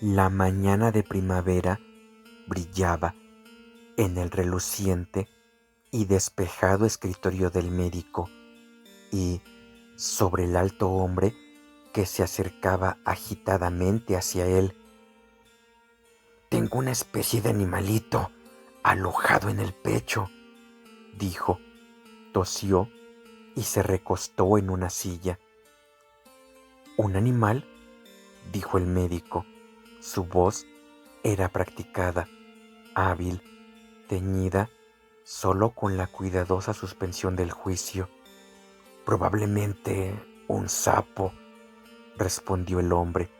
La mañana de primavera brillaba en el reluciente y despejado escritorio del médico y sobre el alto hombre que se acercaba agitadamente hacia él. «Tengo una especie de animalito alojado en el pecho», dijo. Tosió y se recostó en una silla. «¿Un animal?», dijo el médico. Su voz era practicada, hábil, teñida solo con la cuidadosa suspensión del juicio. «Probablemente un sapo», respondió el hombre,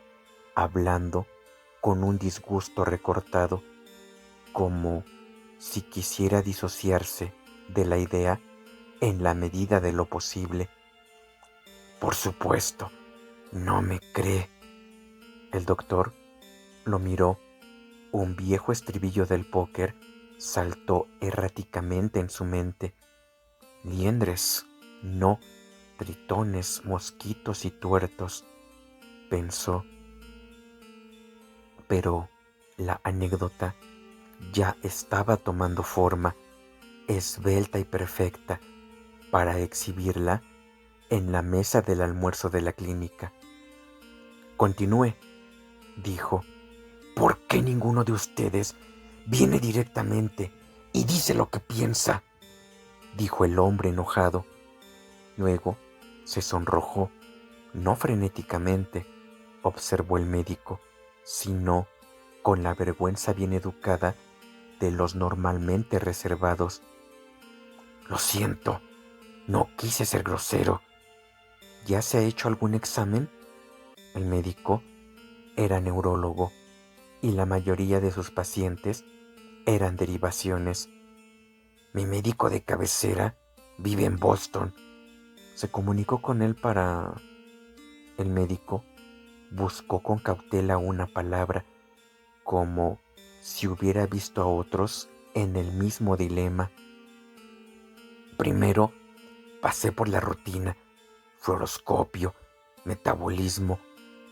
hablando con un disgusto recortado, como si quisiera disociarse de la idea en la medida de lo posible. «Por supuesto, no me cree». El doctor lo miró. Un viejo estribillo del póker saltó erráticamente en su mente. «Liendres, no, tritones, mosquitos y tuertos», pensó. Pero la anécdota ya estaba tomando forma, esbelta y perfecta, para exhibirla en la mesa del almuerzo de la clínica. «Continúe», dijo. «¿Por qué ninguno de ustedes viene directamente y dice lo que piensa?», dijo el hombre enojado. Luego se sonrojó, no frenéticamente, observó el médico, sino con la vergüenza bien educada de los normalmente reservados. «Lo siento, no quise ser grosero». «¿Ya se ha hecho algún examen?». El médico era neurólogo y la mayoría de sus pacientes eran derivaciones. «Mi médico de cabecera vive en Boston». Se comunicó con él para... El médico buscó con cautela una palabra, como si hubiera visto a otros en el mismo dilema. «Primero pasé por la rutina: fluoroscopio, metabolismo,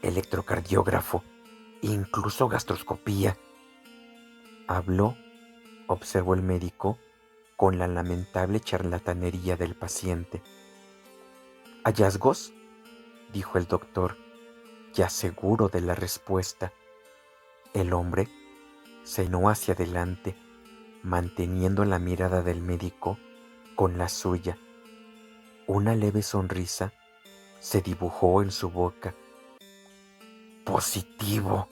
electrocardiógrafo, incluso gastroscopía». Habló, observó el médico, con la lamentable charlatanería del paciente. «¿Hallazgos?», dijo el doctor, ya seguro de la respuesta. El hombre se inó hacia adelante, manteniendo la mirada del médico con la suya. Una leve sonrisa se dibujó en su boca. «Positivo».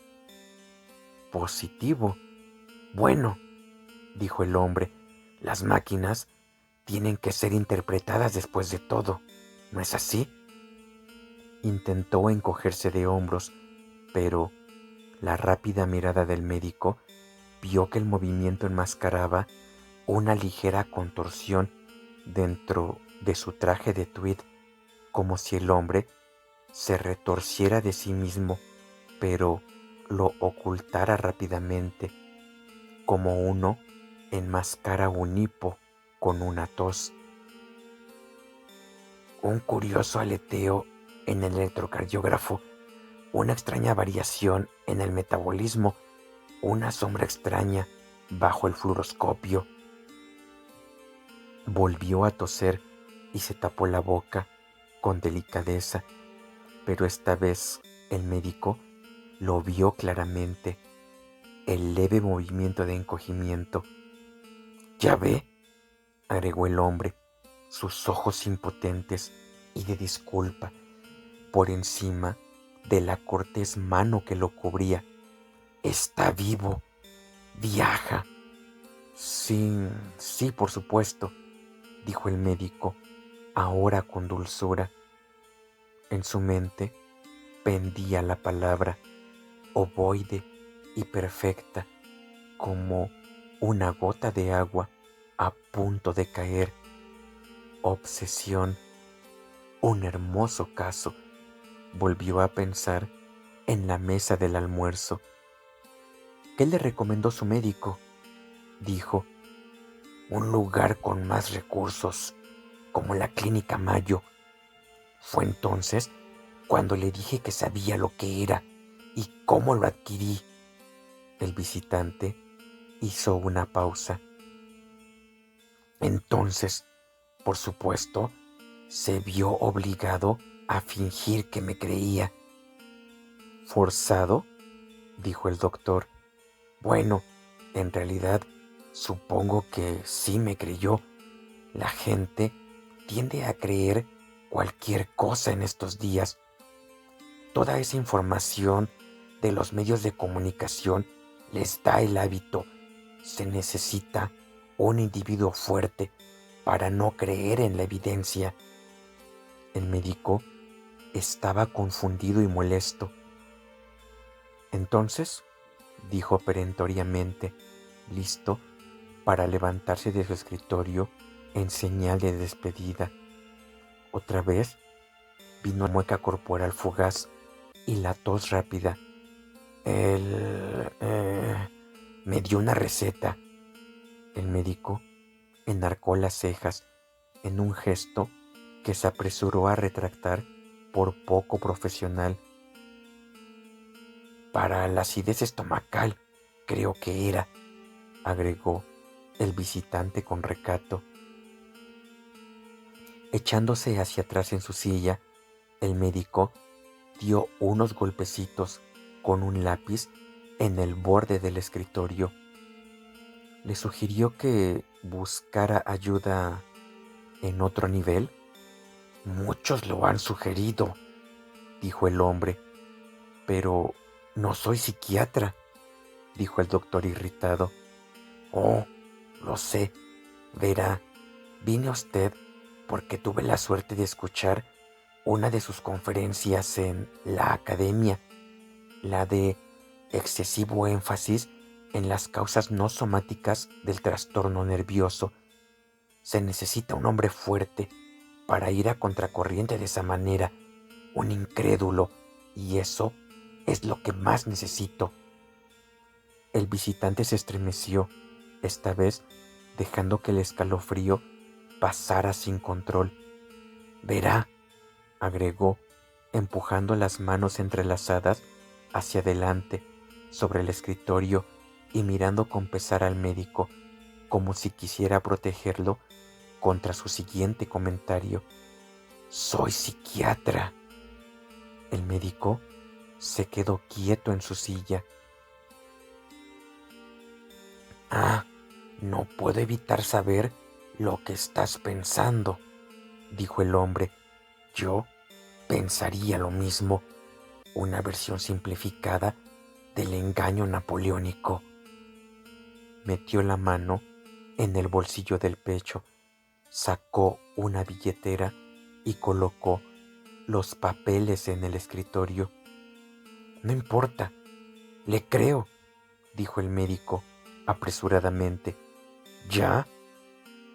«¿Positivo? Bueno», dijo el hombre, «las máquinas tienen que ser interpretadas después de todo, ¿no es así?». Intentó encogerse de hombros, pero la rápida mirada del médico vio que el movimiento enmascaraba una ligera contorsión dentro de su traje de tweed, como si el hombre se retorciera de sí mismo, pero lo ocultara rápidamente, como uno enmascara un hipo con una tos. «Un curioso aleteo en el electrocardiógrafo, una extraña variación en el metabolismo, una sombra extraña bajo el fluoroscopio». Volvió a toser y se tapó la boca con delicadeza, pero esta vez el médico lo vio claramente, el leve movimiento de encogimiento. «¿Ya ve?», agregó el hombre, sus ojos impotentes y de disculpa por encima de la cortés mano que lo cubría. «Está vivo, viaja». «Sí, sí, por supuesto», dijo el médico, ahora con dulzura. En su mente pendía la palabra, ovoide y perfecta, como una gota de agua a punto de caer. Obsesión, un hermoso caso. Volvió a pensar en la mesa del almuerzo. «¿Qué le recomendó su médico?», dijo. «Un lugar con más recursos, como la Clínica Mayo». Fue entonces cuando le dije que sabía lo que era, ¿Y cómo lo adquirí? El visitante hizo una pausa. Entonces, por supuesto, se vio obligado a fingir que me creía. ¿Forzado?, dijo el doctor. Bueno, en realidad, supongo que sí me creyó. La gente tiende a creer cualquier cosa en estos días. Toda esa información de los medios de comunicación les da el hábito. Se necesita un individuo fuerte para no creer en la evidencia. El médico estaba confundido y molesto. Entonces, dijo perentoriamente, listo para levantarse de su escritorio en señal de despedida. Otra vez vino la mueca corporal fugaz y la tos rápida. Él me dio una receta. El médico enarcó las cejas en un gesto que se apresuró a retractar por poco profesional. Para la acidez estomacal, creo que era, agregó el visitante con recato. Echándose hacia atrás en su silla, el médico dio unos golpecitos con un lápiz en el borde del escritorio. Le sugirió que buscara ayuda en otro nivel. Muchos lo han sugerido, dijo el hombre. Pero no soy psiquiatra, dijo el doctor irritado. Oh, lo sé. Verá, vine a usted porque tuve la suerte de escuchar una de sus conferencias en la academia, la de excesivo énfasis en las causas no somáticas del trastorno nervioso. Se necesita un hombre fuerte para ir a contracorriente de esa manera, un incrédulo, y eso es lo que más necesito. El visitante se estremeció, esta vez dejando que el escalofrío pasara sin control. Verá, agregó, empujando las manos entrelazadas hacia adelante sobre el escritorio y mirando con pesar al médico, como si quisiera protegerlo contra su siguiente comentario. Soy psiquiatra. El médico se quedó quieto en su silla. Ah, no puedo evitar saber lo que estás pensando, dijo el hombre. Yo pensaría lo mismo, una versión simplificada del engaño napoleónico. Metió la mano en el bolsillo del pecho, sacó una billetera y colocó los papeles en el escritorio. No importa, le creo, dijo el médico apresuradamente. ¿Ya?,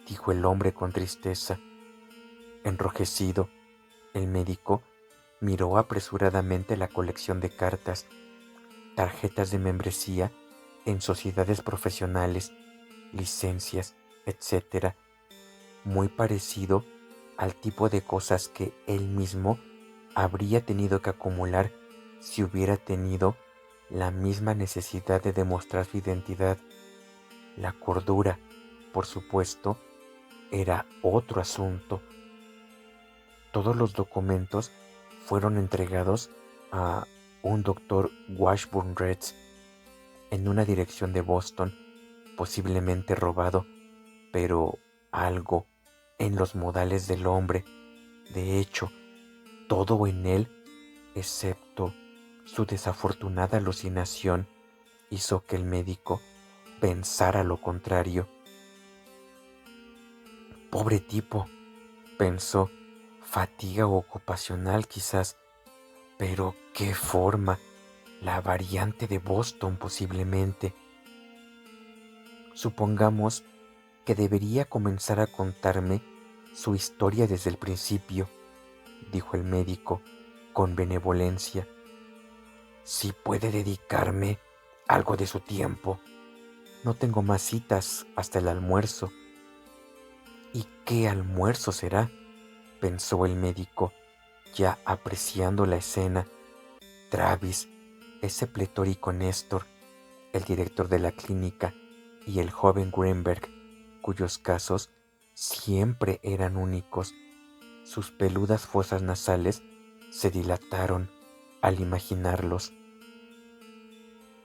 dijo el hombre con tristeza. Enrojecido, el médico miró apresuradamente la colección de cartas, tarjetas de membresía en sociedades profesionales, licencias, etc., muy parecido al tipo de cosas que él mismo habría tenido que acumular si hubiera tenido la misma necesidad de demostrar su identidad. La cordura, por supuesto, era otro asunto. Todos los documentos fueron entregados a un doctor Washburn Retz en una dirección de Boston, posiblemente robado, pero algo en los modales del hombre. De hecho, todo en él, excepto su desafortunada alucinación, hizo que el médico pensara lo contrario. Pobre tipo, pensó, fatiga ocupacional quizás, pero qué forma, la variante de Boston posiblemente. Supongamos que debería comenzar a contarme su historia desde el principio, dijo el médico con benevolencia. Si puede dedicarme algo de su tiempo. No tengo más citas hasta el almuerzo. ¿Y qué almuerzo será?, pensó el médico, ya apreciando la escena. Travis, Ese pletórico Néstor, el director de la clínica, y el joven Greenberg, cuyos casos siempre eran únicos, sus peludas fosas nasales se dilataron al imaginarlos.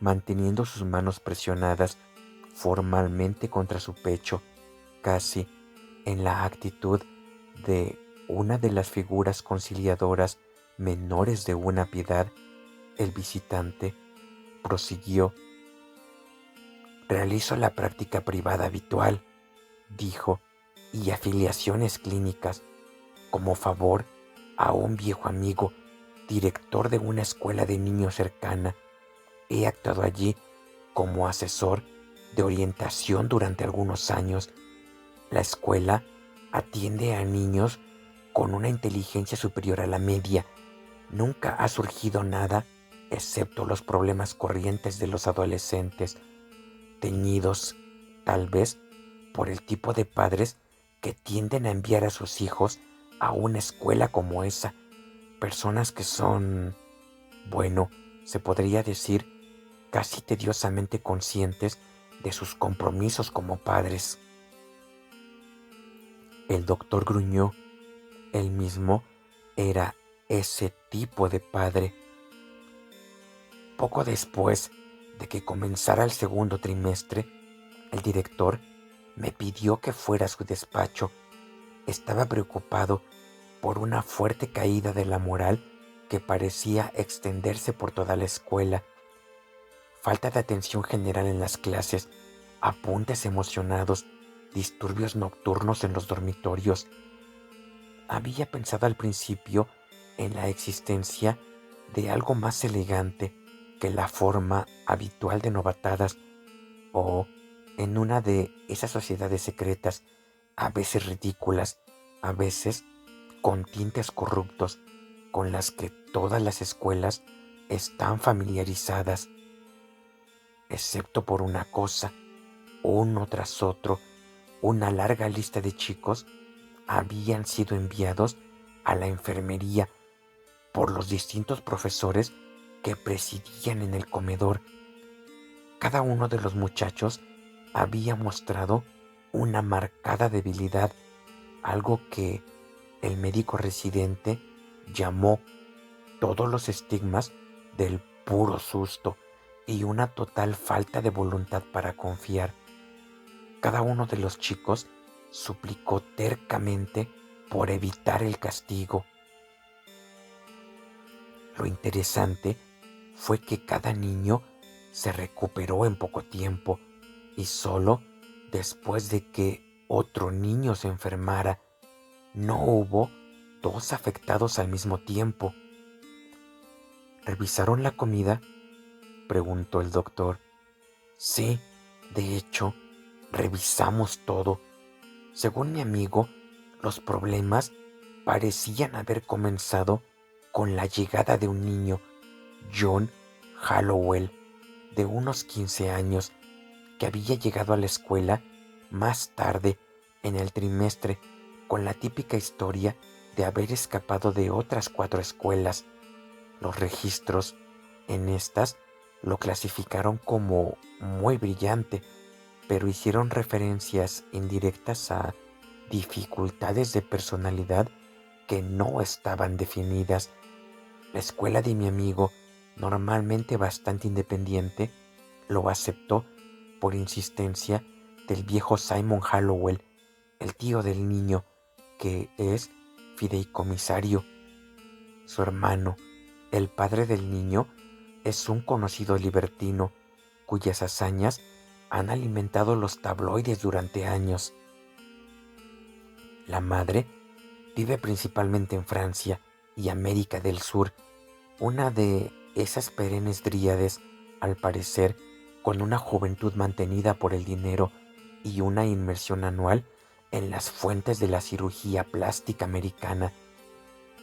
Manteniendo sus manos presionadas formalmente contra su pecho, casi en la actitud de una de las figuras conciliadoras menores de una piedad, el visitante prosiguió. Realizo la práctica privada habitual, dijo, y afiliaciones clínicas como favor a un viejo amigo, director de una escuela de niños cercana. He actuado allí como asesor de orientación durante algunos años. La escuela atiende a niños con una inteligencia superior a la media. Nunca ha surgido nada excepto los problemas corrientes de los adolescentes, teñidos tal vez por el tipo de padres que tienden a enviar a sus hijos a una escuela como esa. Personas que son, bueno, se podría decir, casi tediosamente conscientes de sus compromisos como padres. El doctor gruñó. Él mismo era ese tipo de padre. Poco después de que comenzara el segundo trimestre, el director me pidió que fuera a su despacho. Estaba preocupado por una fuerte caída de la moral que parecía extenderse por toda la escuela. Falta de atención general en las clases, apuntes emocionados, disturbios nocturnos en los dormitorios. Había pensado al principio en la existencia de algo más elegante que la forma habitual de novatadas, o en una de esas sociedades secretas, a veces ridículas, a veces con tintes corruptos, con las que todas las escuelas están familiarizadas, excepto por una cosa. Uno tras otro, una larga lista de chicos habían sido enviados a la enfermería por los distintos profesores que presidían en el comedor. Cada uno de los muchachos había mostrado una marcada debilidad, algo que el médico residente llamó todos los estigmas del puro susto y una total falta de voluntad para confiar. Cada uno de los chicos suplicó tercamente por evitar el castigo. Lo interesante fue que cada niño se recuperó en poco tiempo y solo después de que otro niño se enfermara. No hubo dos afectados al mismo tiempo. ¿Revisaron la comida?, preguntó el doctor. Sí, de hecho, revisamos todo. Según mi amigo, los problemas parecían haber comenzado con la llegada de un niño, John Hallowell, de unos 15 años, que había llegado a la escuela más tarde en el trimestre, con la típica historia de haber escapado de otras 4 escuelas. Los registros en estas lo clasificaron como muy brillante, pero hicieron referencias indirectas a dificultades de personalidad que no estaban definidas. La escuela de mi amigo, normalmente bastante independiente, lo aceptó por insistencia del viejo Simon Hallowell, el tío del niño, que es fideicomisario. Su hermano, el padre del niño, es un conocido libertino cuyas hazañas han alimentado los tabloides durante años. La madre vive principalmente en Francia y América del Sur, una de esas perennes dríades, al parecer, con una juventud mantenida por el dinero y una inmersión anual en las fuentes de la cirugía plástica americana.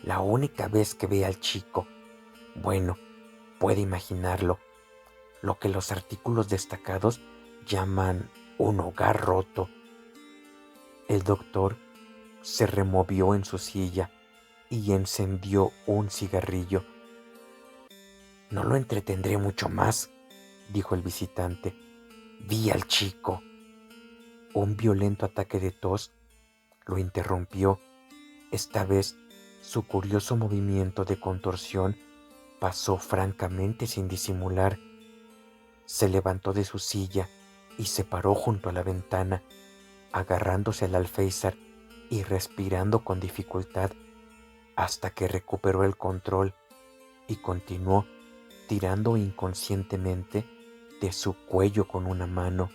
La única vez que ve al chico, bueno, puede imaginarlo, lo que los artículos destacados llaman un hogar roto. El doctor se removió en su silla y encendió un cigarrillo. No lo entretendré mucho más, dijo el visitante. Vi al chico. Un violento ataque de tos lo interrumpió. Esta vez, su curioso movimiento de contorsión pasó francamente sin disimular. Se levantó de su silla y se paró junto a la ventana, agarrándose al alféizar y respirando con dificultad hasta que recuperó el control y continuó tirando inconscientemente de su cuello con una mano.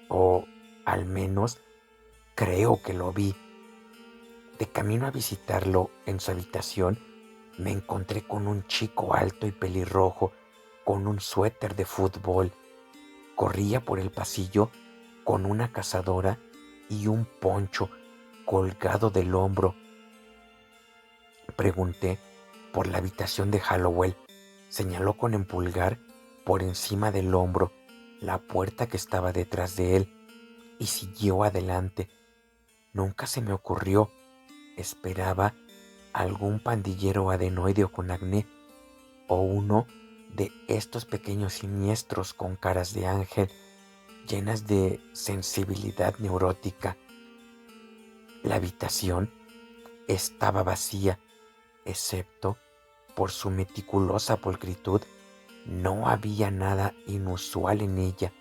O al menos creo que lo vi. De camino a visitarlo en su habitación, me encontré con un chico alto y pelirrojo con un suéter de fútbol. Corría por el pasillo con una cazadora y un poncho colgado del hombro. Pregunté por la habitación de Hallowell. Señaló con el pulgar por encima del hombro la puerta que estaba detrás de él y siguió adelante. Nunca se me ocurrió. Esperaba algún pandillero adenoide o con acné, o uno de estos pequeños siniestros con caras de ángel llenas de sensibilidad neurótica. La habitación estaba vacía, excepto por su meticulosa pulcritud. No había nada inusual en ella.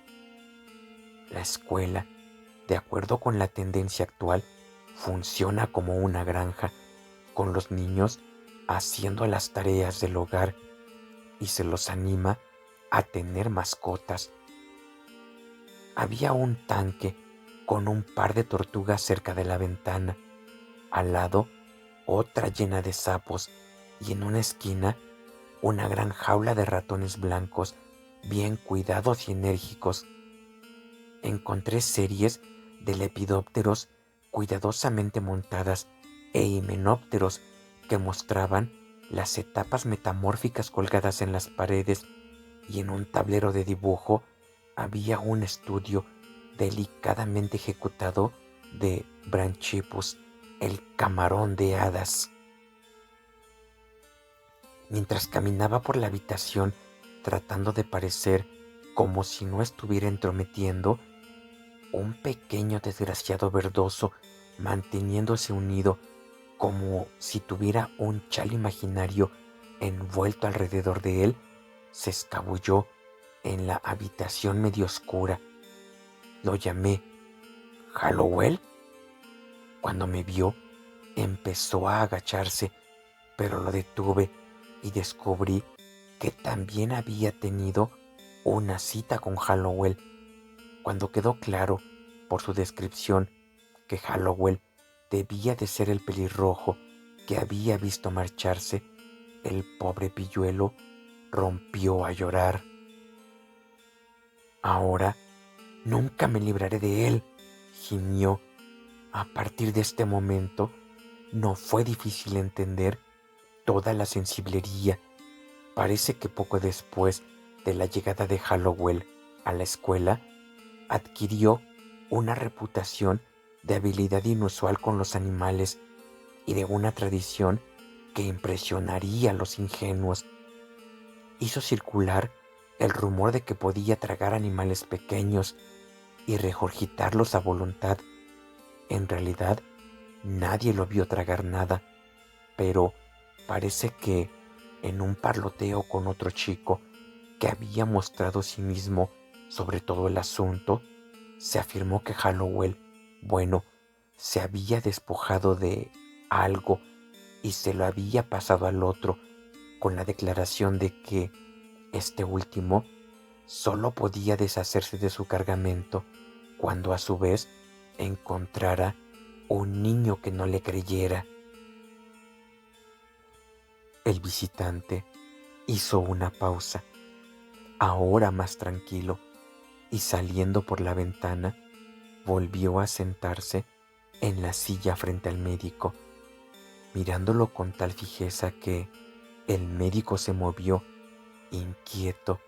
La escuela, de acuerdo con la tendencia actual, funciona como una granja, con los niños haciendo las tareas del hogar y se los anima a tener mascotas. Había un tanque con un par de tortugas cerca de la ventana, al lado otra llena de sapos y en una esquina una gran jaula de ratones blancos bien cuidados y enérgicos. Encontré series de lepidópteros cuidadosamente montadas e himenópteros que mostraban las etapas metamórficas colgadas en las paredes, y en un tablero de dibujo había un estudio delicadamente ejecutado de Branchippus, el camarón de hadas. Mientras caminaba por la habitación tratando de parecer como si no estuviera entrometiendo, un pequeño desgraciado verdoso, manteniéndose unido como si tuviera un chal imaginario envuelto alrededor de él, se escabulló en la habitación medio oscura. Lo llamé. ¿Hallowell? Cuando me vio, empezó a agacharse, pero lo detuve y descubrí que también había tenido una cita con Hallowell. Cuando quedó claro, por su descripción, que Hallowell debía de ser el pelirrojo que había visto marcharse, el pobre pilluelo rompió a llorar. Ahora nunca me libraré de él, gimió. A partir de este momento, no fue difícil entender toda la sensiblería. Parece que poco después de la llegada de Hallowell a la escuela, adquirió una reputación de habilidad inusual con los animales y de una tradición que impresionaría a los ingenuos. Hizo circular el rumor de que podía tragar animales pequeños y regurgitarlos a voluntad. En realidad, nadie lo vio tragar nada, pero parece que en un parloteo con otro chico que había mostrado cinismo sobre todo el asunto, se afirmó que Hallowell, bueno, se había despojado de algo y se lo había pasado al otro, con la declaración de que este último solo podía deshacerse de su cargamento cuando a su vez encontrara un niño que no le creyera. El visitante hizo una pausa, ahora más tranquilo, y saliendo por la ventana, volvió a sentarse en la silla frente al médico, mirándolo con tal fijeza que el médico se movió, inquieto,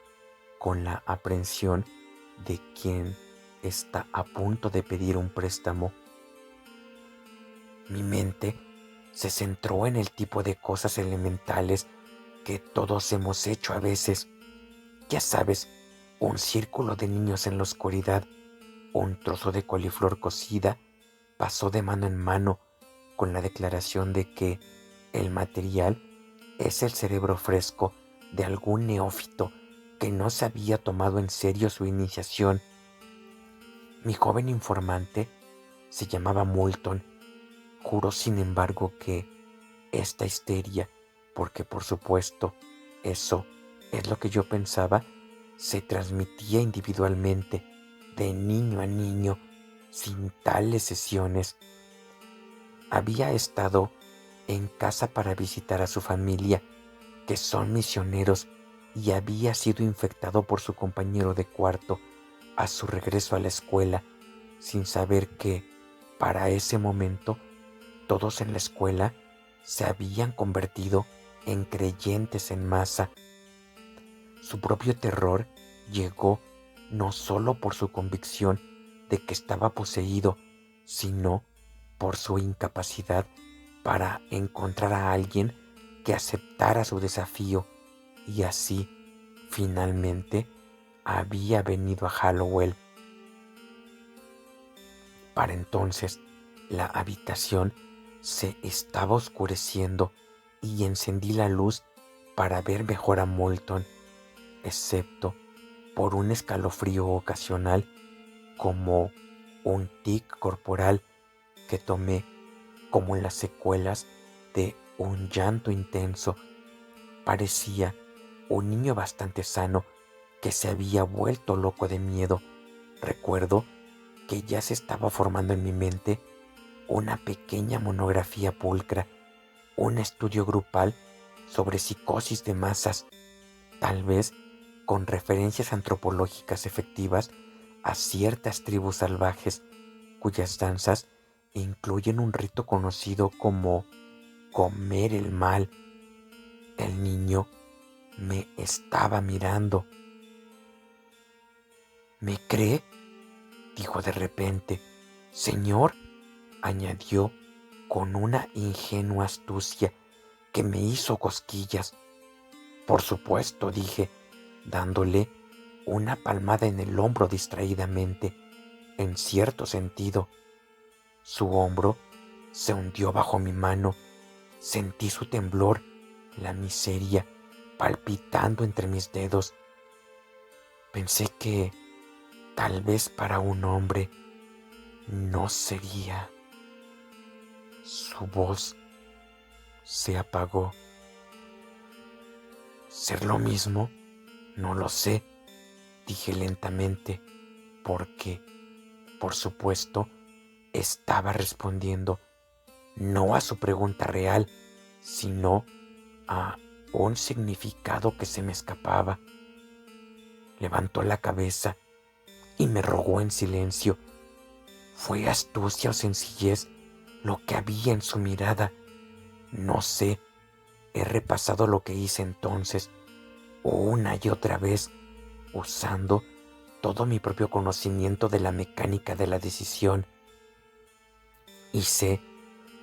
con la aprensión de quien está a punto de pedir un préstamo. Mi mente se centró en el tipo de cosas elementales que todos hemos hecho a veces. Ya sabes, un círculo de niños en la oscuridad, un trozo de coliflor cocida, pasó de mano en mano con la declaración de que el material es el cerebro fresco de algún neófito que no se había tomado en serio su iniciación. Mi joven informante se llamaba Moulton. Juró, sin embargo, que esta histeria, porque por supuesto eso es lo que yo pensaba, se transmitía individualmente, de niño a niño, sin tales sesiones. Había estado en casa para visitar a su familia, que son misioneros, y había sido infectado por su compañero de cuarto a su regreso a la escuela, sin saber que, para ese momento, todos en la escuela se habían convertido en creyentes en masa. Su propio terror llegó no solo por su convicción de que estaba poseído, sino por su incapacidad para encontrar a alguien que aceptara su desafío, y así, finalmente, había venido a Hallowell. Para entonces, la habitación se estaba oscureciendo y encendí la luz para ver mejor a Moulton, excepto por un escalofrío ocasional, como un tic corporal que tomé como las secuelas de un llanto intenso. Parecía un niño bastante sano que se había vuelto loco de miedo. Recuerdo que ya se estaba formando en mi mente una pequeña monografía pulcra, un estudio grupal sobre psicosis de masas, tal vez con referencias antropológicas efectivas a ciertas tribus salvajes cuyas danzas incluyen un rito conocido como comer el mal. El niño me estaba mirando. ¿Me cree?, dijo de repente. Señor, añadió con una ingenua astucia que me hizo cosquillas. Por supuesto, dije, dándole una palmada en el hombro distraídamente. En cierto sentido, su hombro se hundió bajo mi mano. Sentí su temblor, la miseria, palpitando entre mis dedos. Pensé que tal vez para un hombre no sería. Su voz se apagó. ¿Ser lo mismo? No lo sé, dije lentamente, porque, por supuesto, estaba respondiendo no a su pregunta real, sino a un significado que se me escapaba. Levantó la cabeza y me rogó en silencio. ¿Fue astucia o sencillez lo que había en su mirada? No sé. He repasado lo que hice entonces, una y otra vez, usando todo mi propio conocimiento de la mecánica de la decisión. Y sé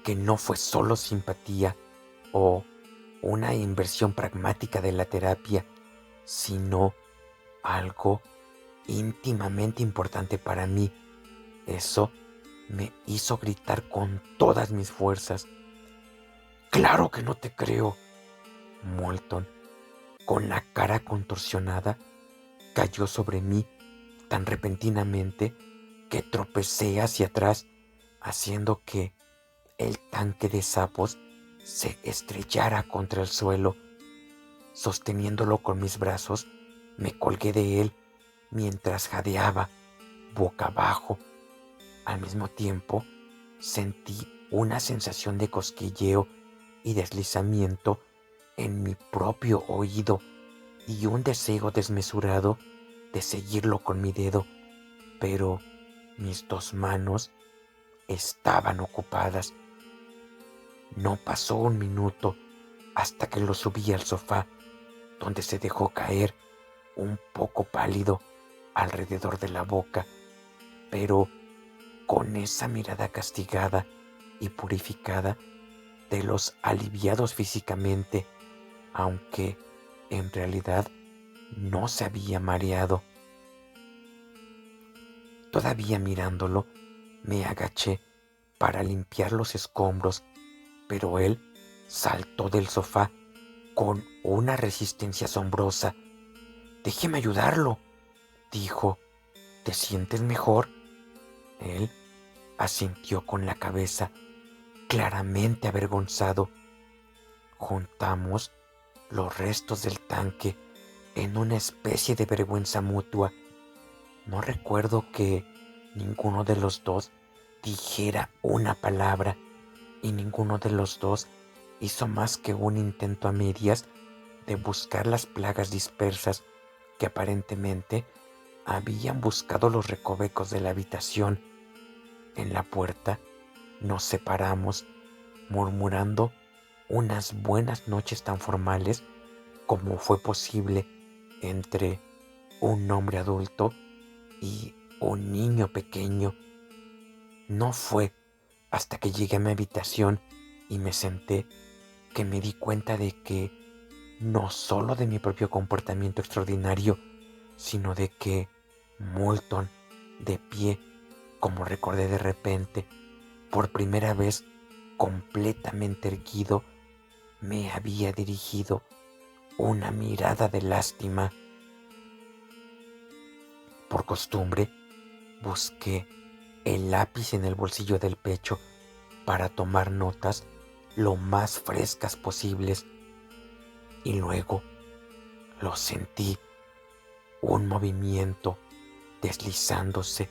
que no fue solo simpatía o una inversión pragmática de la terapia, sino algo íntimamente importante para mí. Eso me hizo gritar con todas mis fuerzas. ¡Claro que no te creo! Moulton, con la cara contorsionada, cayó sobre mí tan repentinamente que tropecé hacia atrás, haciendo que el tanque de sapos se estrellara contra el suelo. Sosteniéndolo con mis brazos, me colgué de él mientras jadeaba boca abajo. Al mismo tiempo, sentí una sensación de cosquilleo y deslizamiento en mi propio oído y un deseo desmesurado de seguirlo con mi dedo, pero mis dos manos estaban ocupadas. No pasó un minuto hasta que lo subí al sofá, donde se dejó caer un poco pálido alrededor de la boca, pero con esa mirada castigada y purificada de los aliviados físicamente. aunque en realidad no se había mareado. Todavía mirándolo, me agaché para limpiar los escombros, pero él saltó del sofá con una resistencia asombrosa. «Déjeme ayudarlo», dijo. «¿Te sientes mejor?». Él asintió con la cabeza, claramente avergonzado. Juntamos los restos del tanque en una especie de vergüenza mutua. No recuerdo que ninguno de los dos dijera una palabra y ninguno de los dos hizo más que un intento a medias de buscar las plagas dispersas que aparentemente habían buscado los recovecos de la habitación. En la puerta nos separamos, murmurando unas buenas noches tan formales como fue posible entre un hombre adulto y un niño pequeño. No fue hasta que llegué a mi habitación y me senté que me di cuenta de que no solo de mi propio comportamiento extraordinario, sino de que Moulton, de pie, como recordé de repente, por primera vez completamente erguido, me había dirigido una mirada de lástima. Por costumbre, busqué el lápiz en el bolsillo del pecho para tomar notas lo más frescas posibles, y luego lo sentí, un movimiento deslizándose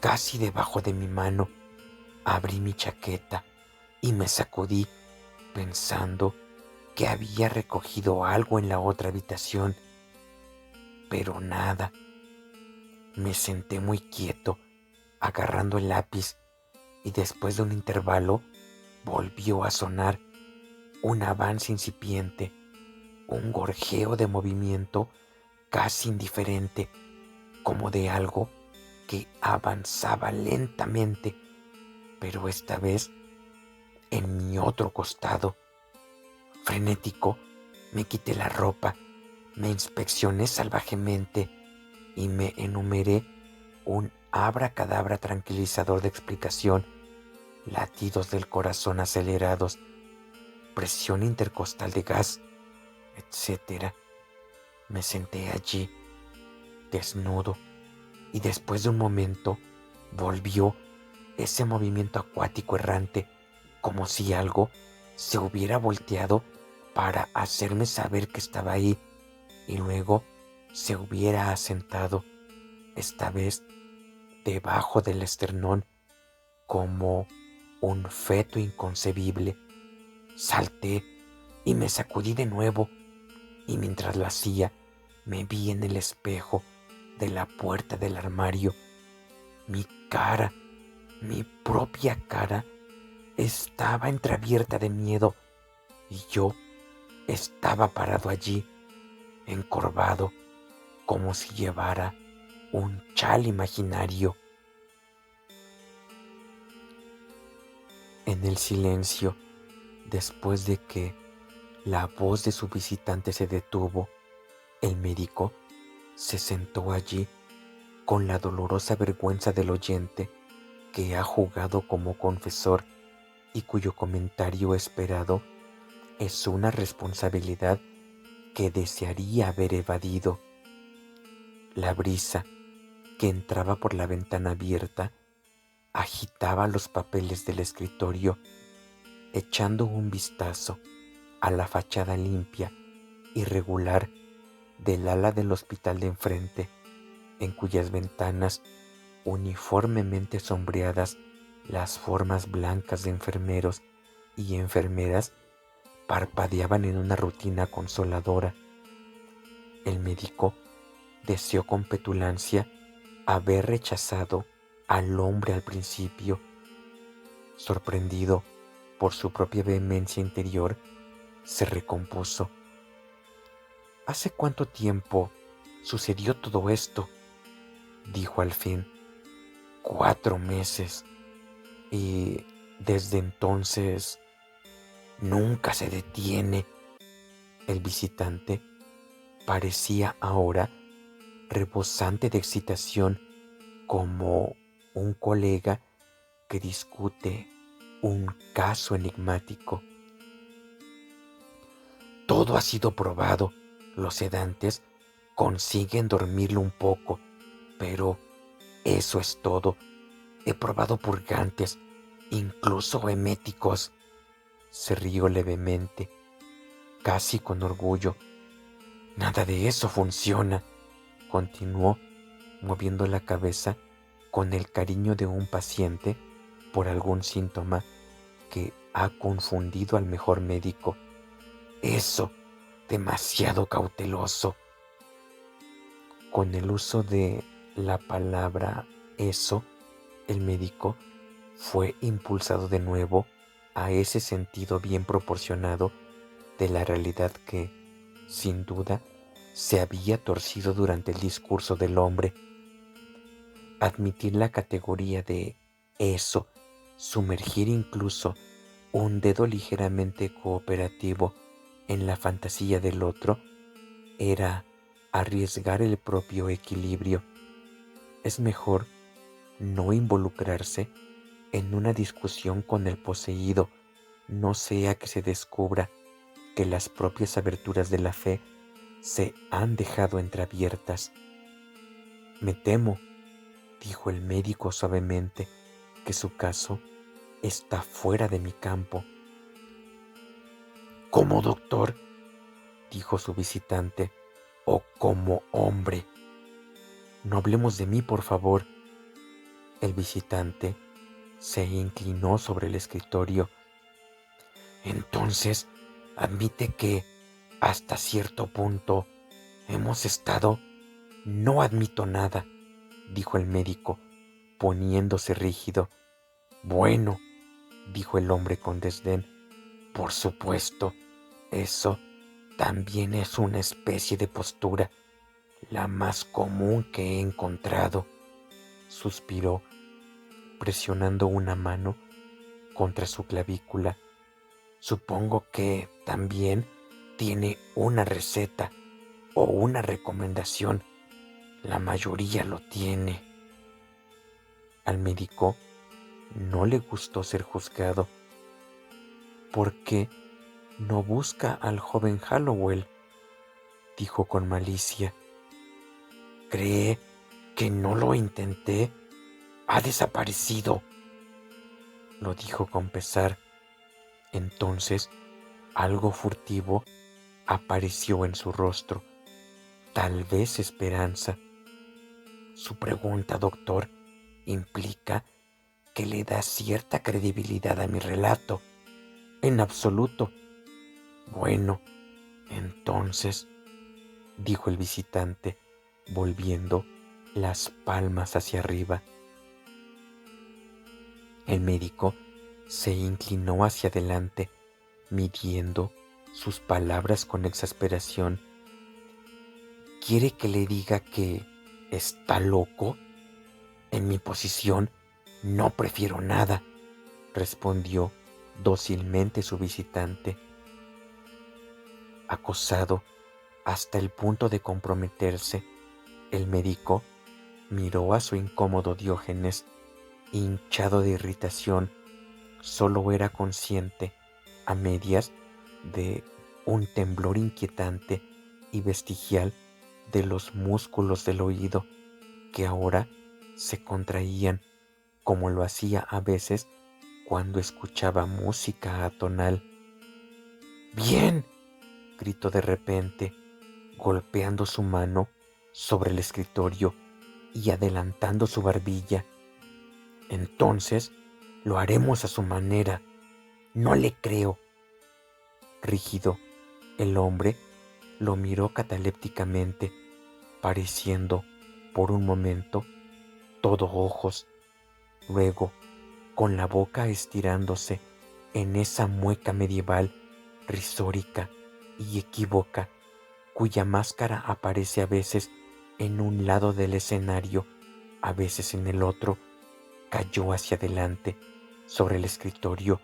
casi debajo de mi mano. Abrí mi chaqueta y me sacudí pensando que había recogido algo en la otra habitación, pero nada. Me senté muy quieto, agarrando el lápiz, y después de un intervalo volvió a sonar un avance incipiente, un gorjeo de movimiento casi indiferente, como de algo que avanzaba lentamente, pero esta vez en mi otro costado. Frenético, me quité la ropa, me inspeccioné salvajemente y me enumeré un abracadabra tranquilizador de explicación: latidos del corazón acelerados, presión intercostal de gas, etc. Me senté allí, desnudo, y después de un momento volvió ese movimiento acuático errante, como si algo se hubiera volteado para hacerme saber que estaba ahí, y luego se hubiera asentado, esta vez debajo del esternón, como un feto inconcebible. Salté y me sacudí de nuevo, y mientras lo hacía me vi en el espejo de la puerta del armario. Mi cara, mi propia cara, estaba entreabierta de miedo, y yo estaba parado allí, encorvado, como si llevara un chal imaginario. En el silencio, después de que la voz de su visitante se detuvo, el médico se sentó allí con la dolorosa vergüenza del oyente que ha jugado como confesor y cuyo comentario esperado es una responsabilidad que desearía haber evadido. La brisa que entraba por la ventana abierta agitaba los papeles del escritorio, echando un vistazo a la fachada limpia y regular del ala del hospital de enfrente, en cuyas ventanas, uniformemente sombreadas, las formas blancas de enfermeros y enfermeras parpadeaban en una rutina consoladora. El médico deseó con petulancia haber rechazado al hombre al principio. Sorprendido por su propia vehemencia interior, se recompuso. «¿Hace cuánto tiempo sucedió todo esto?», dijo al fin. «4 meses. Y desde entonces…». nunca se detiene. El visitante parecía ahora rebosante de excitación, como un colega que discute un caso enigmático. Todo ha sido probado. Los sedantes consiguen dormirlo un poco, pero eso es todo. He probado purgantes, incluso eméticos. Se rió levemente, casi con orgullo. Nada de eso funciona, continuó, moviendo la cabeza con el cariño de un paciente por algún síntoma que ha confundido al mejor médico. Eso, demasiado cauteloso. Con el uso de la palabra eso, el médico fue impulsado de nuevo a ese sentido bien proporcionado de la realidad que, sin duda, se había torcido durante el discurso del hombre. Admitir la categoría de eso, sumergir incluso un dedo ligeramente cooperativo en la fantasía del otro, era arriesgar el propio equilibrio. Es mejor no involucrarse en una discusión con el poseído, no sea que se descubra que las propias aberturas de la fe se han dejado entreabiertas. Me temo, dijo el médico suavemente, que su caso está fuera de mi campo. ¿Como doctor?, dijo su visitante, o como hombre. No hablemos de mí, por favor. El visitante se inclinó sobre el escritorio. Entonces, admite que, hasta cierto punto, hemos estado... No admito nada, dijo el médico, poniéndose rígido. Bueno, dijo el hombre con desdén, por supuesto, eso también es una especie de postura, la más común que he encontrado, suspiró, presionando una mano contra su clavícula. Supongo que también tiene una receta o una recomendación. La mayoría lo tiene. Al médico no le gustó ser juzgado. ¿Por qué no busca al joven Hallowell?, dijo con malicia. ¿Cree que no lo intenté? Ha desaparecido, lo dijo con pesar. Entonces, algo furtivo apareció en su rostro, tal vez esperanza. Su pregunta, doctor, implica que le da cierta credibilidad a mi relato. En absoluto. Bueno, entonces, dijo el visitante, volviendo las palmas hacia arriba. El médico se inclinó hacia adelante, midiendo sus palabras con exasperación. ¿Quiere que le diga que está loco? En mi posición no prefiero nada, respondió dócilmente su visitante. Acosado hasta el punto de comprometerse, el médico miró a su incómodo Diógenes, hinchado de irritación. Solo era consciente, a medias, de un temblor inquietante y vestigial de los músculos del oído, que ahora se contraían, como lo hacía a veces cuando escuchaba música atonal. ¡Bien!, gritó de repente, golpeando su mano sobre el escritorio y adelantando su barbilla. Entonces lo haremos a su manera. No le creo. Rígido, el hombre lo miró catalépticamente, pareciendo, por un momento, todo ojos. Luego, con la boca estirándose en esa mueca medieval, risórica y equívoca, cuya máscara aparece a veces en un lado del escenario, a veces en el otro, cayó hacia adelante sobre el escritorio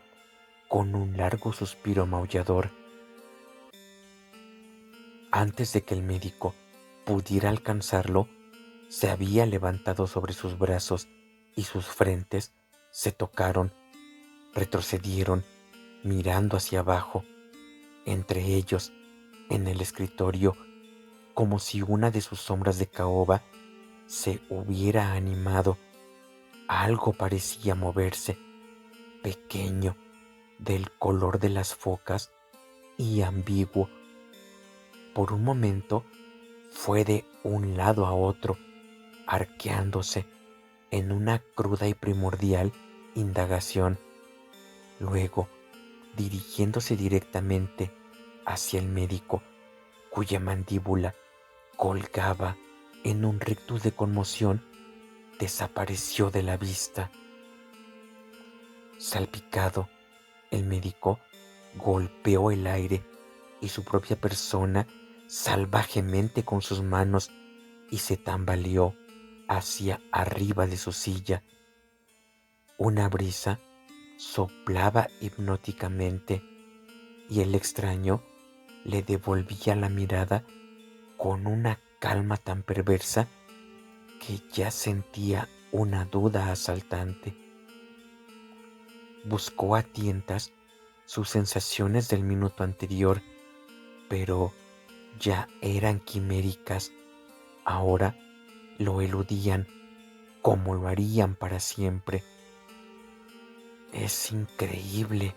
con un largo suspiro maullador. Antes de que el médico pudiera alcanzarlo, se había levantado sobre sus brazos y sus frentes se tocaron, retrocedieron, mirando hacia abajo, entre ellos, en el escritorio, como si una de sus sombras de caoba se hubiera animado. Algo parecía moverse, pequeño, del color de las focas y ambiguo. Por un momento fue de un lado a otro, arqueándose en una cruda y primordial indagación. Luego, dirigiéndose directamente hacia el médico, cuya mandíbula colgaba en un rictus de conmoción, desapareció de la vista. Salpicado, el médico golpeó el aire y su propia persona salvajemente con sus manos y se tambaleó hacia arriba de su silla. Una brisa soplaba hipnóticamente y el extraño le devolvía la mirada con una calma tan perversa que ya sentía una duda asaltante. Buscó a tientas sus sensaciones del minuto anterior, pero ya eran quiméricas. Ahora lo eludían como lo harían para siempre. Es increíble,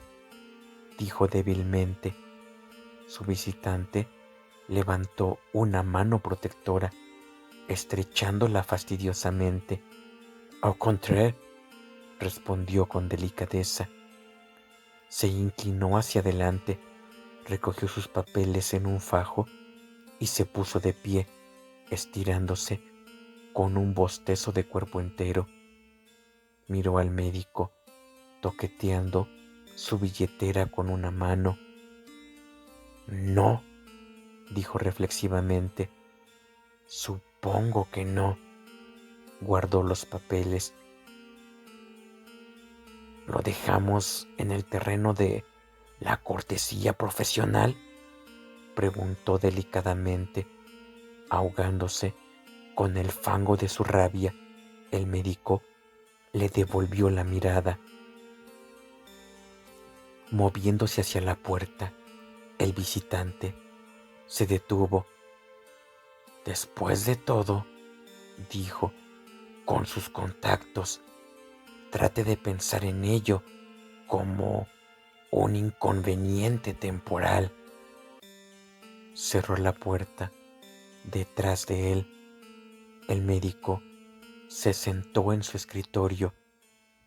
dijo débilmente. Su visitante levantó una mano protectora, estrechándola fastidiosamente. Au contraire, respondió con delicadeza. Se inclinó hacia adelante, recogió sus papeles en un fajo y se puso de pie, estirándose con un bostezo de cuerpo entero. Miró al médico, toqueteando su billetera con una mano. No, dijo reflexivamente. Supongo que no. Guardó los papeles. ¿Lo dejamos en el terreno de la cortesía profesional?, preguntó delicadamente, ahogándose con el fango de su rabia. El médico le devolvió la mirada. Moviéndose hacia la puerta, el visitante se detuvo. Después de todo, dijo, con sus contactos, trate de pensar en ello como un inconveniente temporal. Cerró la puerta detrás de él. El médico se sentó en su escritorio,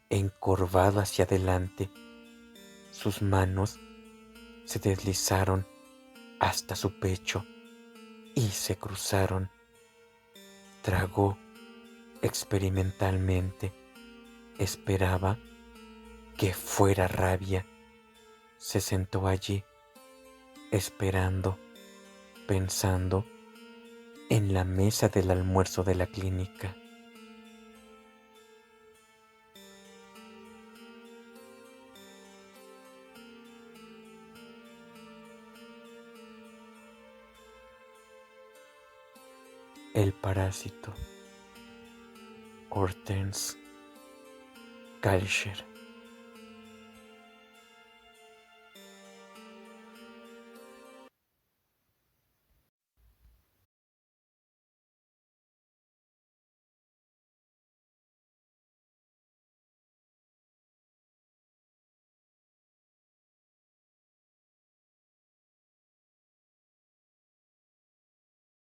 encorvado hacia adelante. Sus manos se deslizaron hasta su pecho y se cruzaron. Tragó experimentalmente. Esperaba que fuera rabia. Se sentó allí, esperando, pensando en la mesa del almuerzo de la clínica. El parásito. Hortense Kalcher.